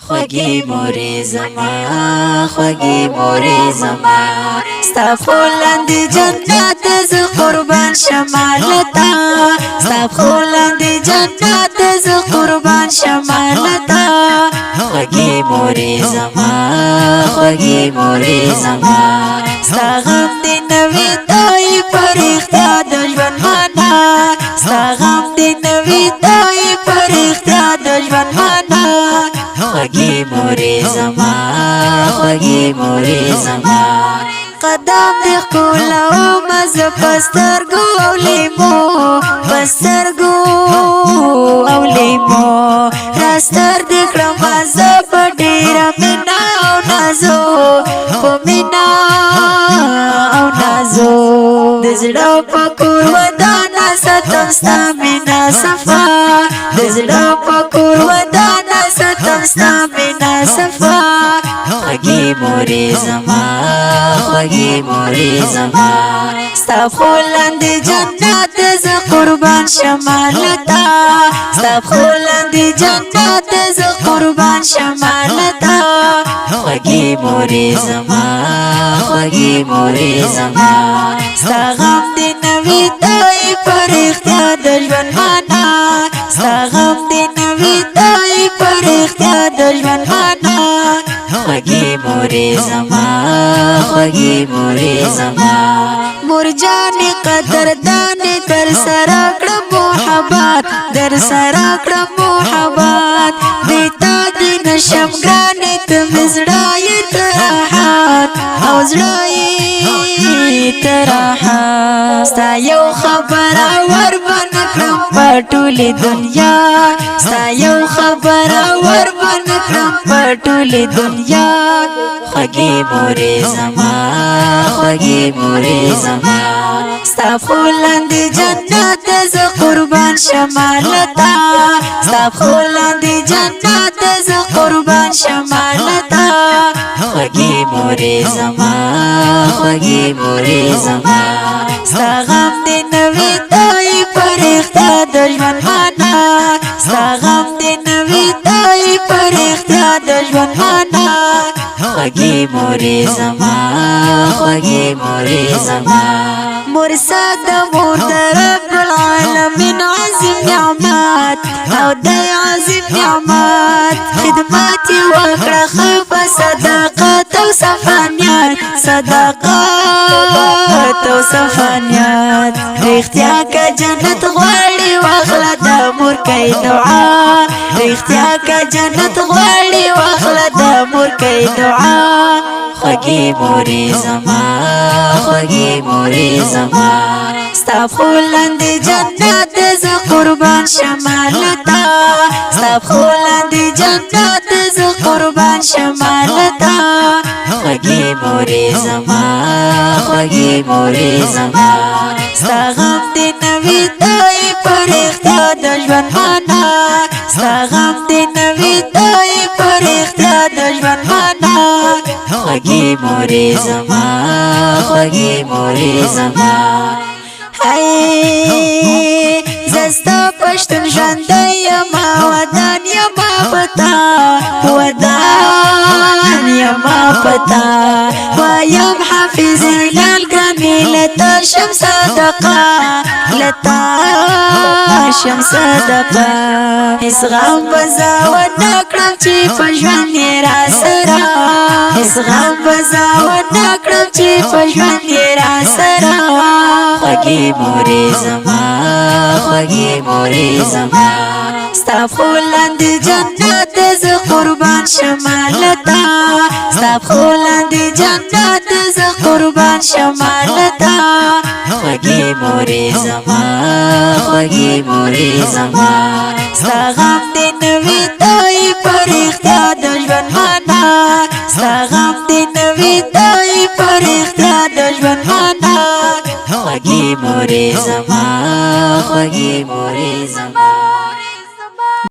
خوږی مورې زما خوږی مورې زما ستا خولندې جنت ز قربان شمالتا ستا خولندې جنت ز قربان شمالتا خوږی مورې زما خوږی مورې زما ستا غم دې نوي دای پرختیا د ژوند معنا ستا غم دې نوي دای پرختیا د ژوند معنا خوږی مورې زما خوږی مورې زما قدم دې ښکلا او مزه پسترګو او لیمو پسترګو او لیمو راستر دې کړم مزه په ډېره مینه او نازو په مینه او نازو د زړه په کور ودانه ساتم ستا مینه صفا د زړه په کور ودانه ساتم ستا مینه صفا خوږی مورې زما خوږی مورې زما ستا خولندې جنت ز قربان شمالتا ستا خولندې جنت ز قربان شمالتا خوږی مورې زما خوږی مورې زما ستا غم دې نوي دای پرختیا د ژوند معنا ستا غم دې نوي دای پرختیا د ژوند معنا خوږی مورې زما خوږی مورې زما مرجانې قدردانې در سره کړم محبت در سره کړم محبت بې تا دې نشم ګرانې ته مې زړه یې تر راحت او زړه یې تر راحت ستا یو خبره ور بنه کړم په ټولې دنیا ستا یو خبره ور بنه کړم په ټولې دنیا خوږی مورې زما خوږی مورې زما ستا خولندې جنت ز قربان شمالتا ستا خولندې جنت ز قربان شمالتا خوږی مورې زما خوږی مورې زما ستا غم دې نوي دای پرختیا د ژوند معنا ستا غم دې نوي دای پرختیا د ژوند معنا خوږی مورې زما خوږی مورې زما مرسا د مور د رب العالمین عظیم نعمت او د عظیم نعمت خدمت یې وکړه ښه په صداقت او صفانیت صداقت او صفانیت رښتیا که جنت غواړي واخله د مور کوي دعا رښتیا که جنت غواړي واخله د مور کوي دعا خوږی مورې زما خوږی مورې زما ستا خولندې جنت ز قربان شمالتا ستا خولندې جنت ز قربان شمالتا خوږی مورې زما خوږی مورې زما ستا غم دې نوي دای پرختیا د ژوند معنا ستا غم دې نوي دای پرختیا د ژوند معنا خوږی مورې زما خوږی مورې زما هی زستا پښتون ژوندی یما ودان یما پتا ودان یما پتا وایم حافظ هلال ګرانې لتا شم صدقه لتا شم صدقه هیڅ غم به زه ونه کړم چې په ژوند یې را سره هیڅ غم به زه ونه کړم چې په ژوند یې را سره خوږی مورې زما خوږی مورې زما ستا خولندې جنت ز قربان شمالتا ستا خولندې جنت ز قربان شمالتا خوږی مورې زما خوږی مورې زما ستا غم دې نوي دای پرختیا د ژوند معنا ستا غم دې نوي دای پرختیا د ژوند معنا خوږی مورې زما خوږی مورې زما